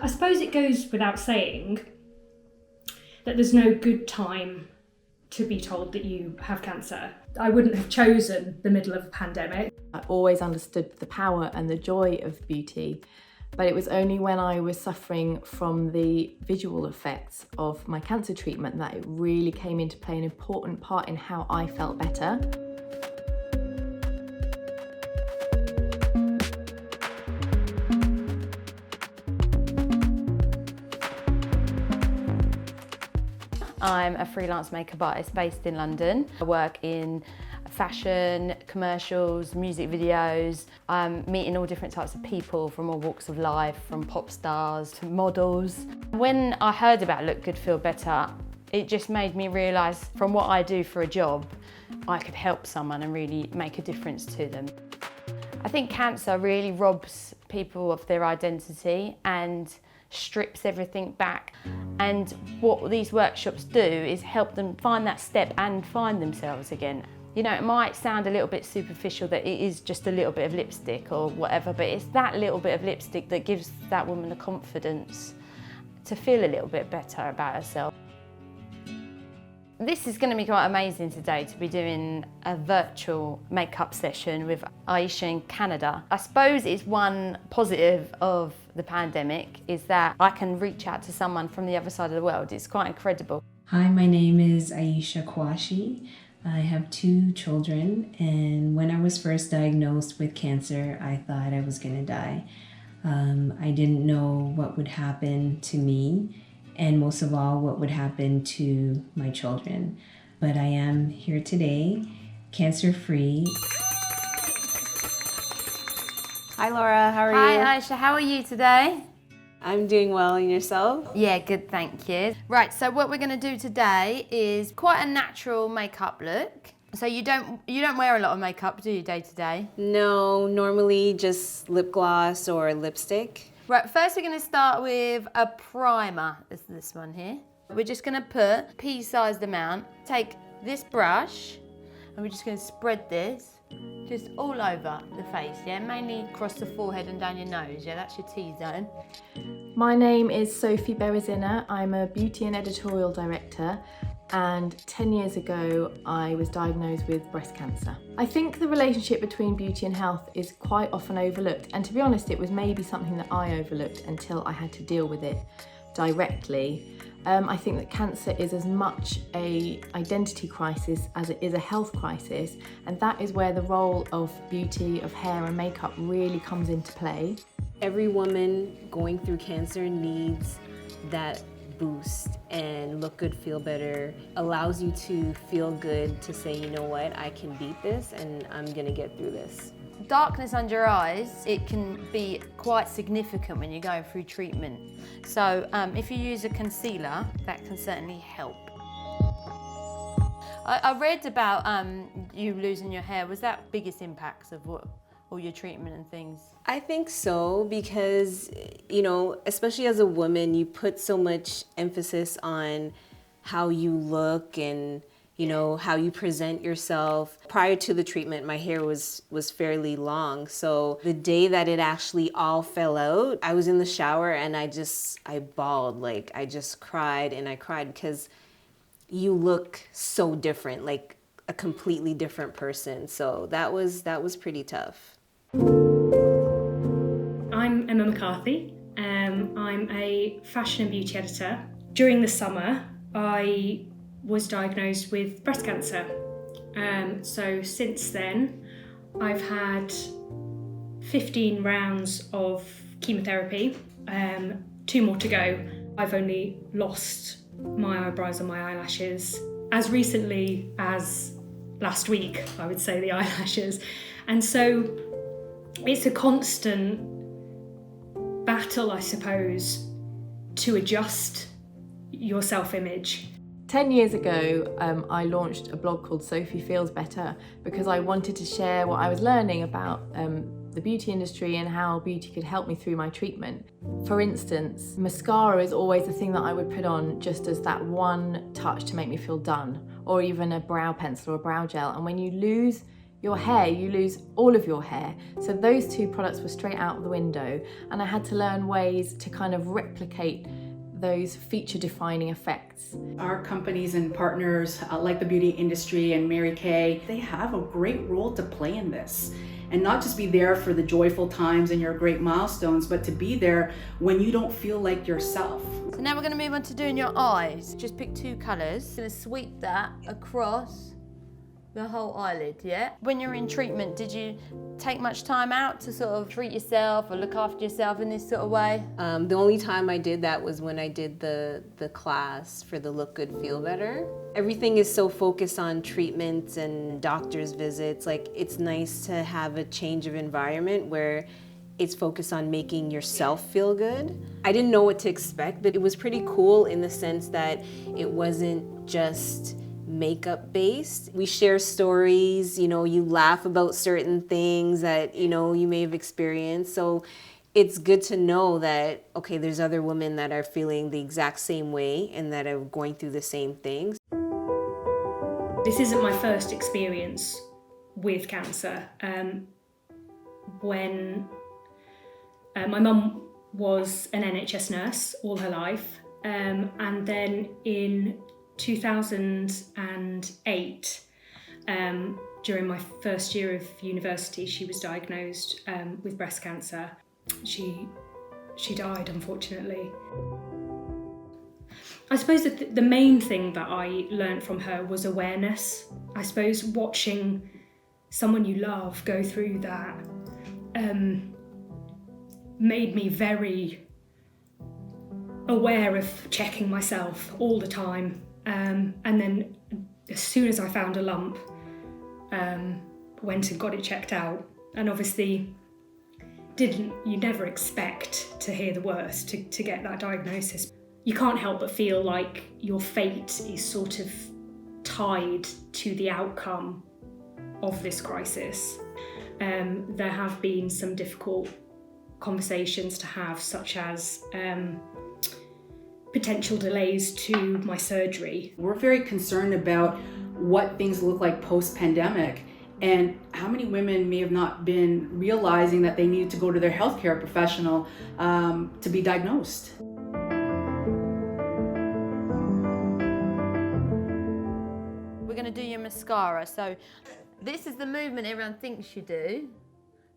I suppose it goes without saying that there's no good time to be told that you have cancer. I wouldn't have chosen the middle of a pandemic. I always understood the power and the joy of beauty, but it was only when I was suffering from the visual effects of my cancer treatment that it really came into play an important part in how I felt better. I'm a freelance makeup artist based in London. I work in fashion, commercials, music videos. I'm meeting all different types of people from all walks of life, from pop stars to models. When I heard about Look Good, Feel Better, it just made me realise from what I do for a job, I could help someone and really make a difference to them. I think cancer really robs people of their identity and strips everything back. And what these workshops do is help them find that step and find themselves again. You know, it might sound a little bit superficial that it is just a little bit of lipstick or whatever, but it's that little bit of lipstick that gives that woman the confidence to feel a little bit better about herself. This is going to be quite amazing today to be doing a virtual makeup session with Aisha in Canada. I suppose it's one positive of the pandemic is that I can reach out to someone from the other side of the world. It's quite incredible. Hi, my name is Aisha Kwashi. I have 2 children, and when I was first diagnosed with cancer, I thought I was going to die. I didn't know what would happen to me, and most of all, what would happen to my children. But I am here today, cancer-free. Hi Laura, how are you? Hi Aisha, how are you today? I'm doing well, and yourself? Yeah, good, thank you. Right, so what we're going to do today is quite a natural makeup look. So you don't wear a lot of makeup, do you, day to day? No, normally just lip gloss or lipstick. Right, first we're going to start with a primer, this one here. We're just going to put a pea-sized amount, take this brush, and we're just going to spread this just all over the face, yeah? Mainly across the forehead and down your nose, yeah? That's your T-zone. My name is Sophie. I'm a beauty and editorial director, and 10 years ago I was diagnosed with breast cancer. I think the relationship between beauty and health is quite often overlooked, and to be honest, it was maybe something that I overlooked until I had to deal with it directly. I think that cancer is as much an identity crisis as it is a health crisis, and that is where the role of beauty, of hair and makeup really comes into play. Every woman going through cancer needs that boost, and Look Good, Feel Better allows you to feel good, to say, you know what, I can beat this and I'm gonna get through this. Darkness under your eyes, it can be quite significant when you're going through treatment. So if you use a concealer, that can certainly help. I read about you losing your hair. Was that biggest impacts of all your treatment and things? I think so, because, you know, especially as a woman, you put so much emphasis on how you look and, you know, how you present yourself. Prior to the treatment, my hair was fairly long. So the day that it actually all fell out, I was in the shower and I bawled. Like, I just cried and I cried because you look so different, like a completely different person. So that was pretty tough. I'm Emma McCarthy. I'm a fashion and beauty editor. During the summer, I was diagnosed with breast cancer. So since then, I've had 15 rounds of chemotherapy, 2 more to go. I've only lost my eyebrows and my eyelashes as recently as last week, I would say, the eyelashes. And so it's a constant battle, I suppose, to adjust your self-image. 10 years ago, I launched a blog called Sophie Feels Better because I wanted to share what I was learning about the beauty industry and how beauty could help me through my treatment. For instance, mascara is always the thing that I would put on just as that one touch to make me feel done, or even a brow pencil or a brow gel. And when you lose your hair, you lose all of your hair. So those two products were straight out of the window, and I had to learn ways to kind of replicate those feature-defining effects. Our companies and partners like the beauty industry and Mary Kay, they have a great role to play in this. And not just be there for the joyful times and your great milestones, but to be there when you don't feel like yourself. So now we're going to move on to doing your eyes. Just pick two colours. Going to sweep that across the whole eyelid, yeah? When you're in treatment, did you take much time out to sort of treat yourself or look after yourself in this sort of way? The only time I did that was when I did the class for the Look Good, Feel Better. Everything is so focused on treatments and doctor's visits. Like, it's nice to have a change of environment where it's focused on making yourself feel good. I didn't know what to expect, but it was pretty cool in the sense that it wasn't just makeup based. We share stories, you know, you laugh about certain things that, you know, you may have experienced. So it's good to know that, okay, there's other women that are feeling the exact same way and that are going through the same things. This isn't my first experience with cancer. When my mum was an NHS nurse all her life, and then in 2008, during my first year of university, she was diagnosed with breast cancer. She died, unfortunately. I suppose that the main thing that I learned from her was awareness. I suppose watching someone you love go through that made me very aware of checking myself all the time. And then as soon as I found a lump, went and got it checked out. And obviously you never expect to hear the worst, to get that diagnosis. You can't help but feel like your fate is sort of tied to the outcome of this crisis. There have been some difficult conversations to have, such as potential delays to my surgery. We're very concerned about what things look like post-pandemic and how many women may have not been realizing that they needed to go to their healthcare professional to be diagnosed. We're going to do your mascara. So this is the movement everyone thinks you do,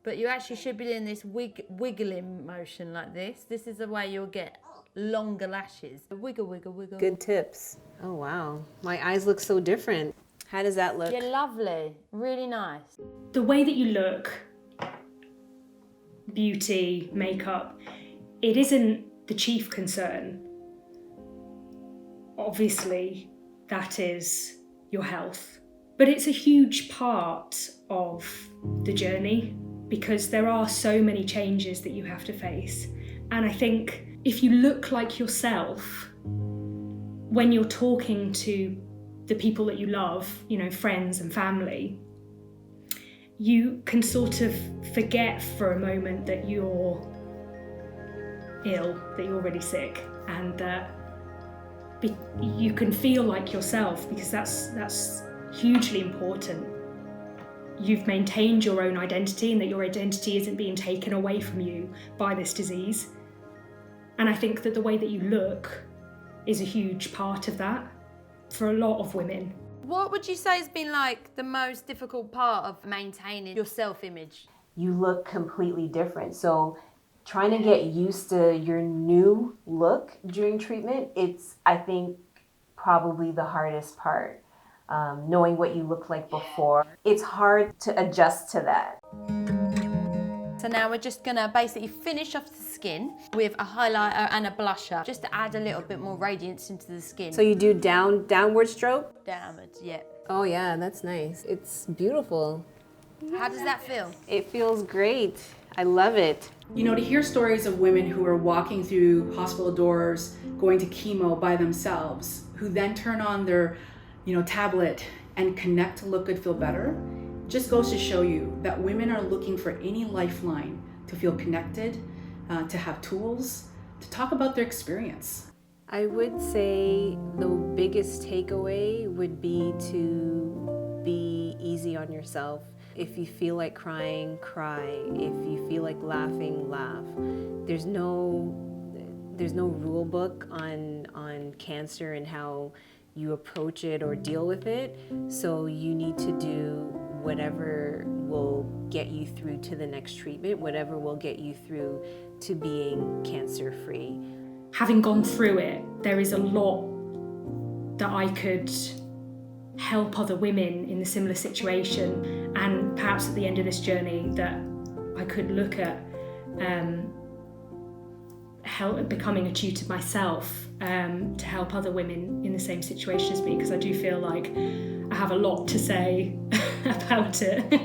but you actually should be doing this wiggling motion like this. This is the way you'll get longer lashes. Wiggle, wiggle, wiggle. Good tips. Oh, wow. My eyes look so different. How does that look? Yeah, lovely. Really nice. The way that you look, beauty, makeup, it isn't the chief concern. Obviously, that is your health. But it's a huge part of the journey because there are so many changes that you have to face. And I think if you look like yourself when you're talking to the people that you love, you know, friends and family, you can sort of forget for a moment that you're ill, that you're really sick, and that you can feel like yourself, because that's hugely important. You've maintained your own identity and that your identity isn't being taken away from you by this disease. And I think that the way that you look is a huge part of that for a lot of women. What would you say has been like the most difficult part of maintaining your self-image? You look completely different. So trying to get used to your new look during treatment, it's, I think, probably the hardest part. Knowing what you looked like before, it's hard to adjust to that. So now we're just gonna basically finish off the skin with a highlighter and a blusher, just to add a little bit more radiance into the skin. So you do downward stroke? Downwards, yeah. Oh yeah, that's nice. It's beautiful. How does that feel? It feels great. I love it. You know, to hear stories of women who are walking through hospital doors, going to chemo by themselves, who then turn on their, tablet and connect to Look Good, Feel Better, just goes to show you that women are looking for any lifeline to feel connected, to have tools, to talk about their experience. I would say the biggest takeaway would be to be easy on yourself. If you feel like crying, cry. If you feel like laughing, laugh. There's no rule book on cancer and how you approach it or deal with it. So you need to do whatever will get you through to the next treatment, whatever will get you through to being cancer free. Having gone through it, there is a lot that I could help other women in a similar situation, and perhaps at the end of this journey that I could look at becoming a tutor myself to help other women in the same situation as me, because I do feel like I have a lot to say about it.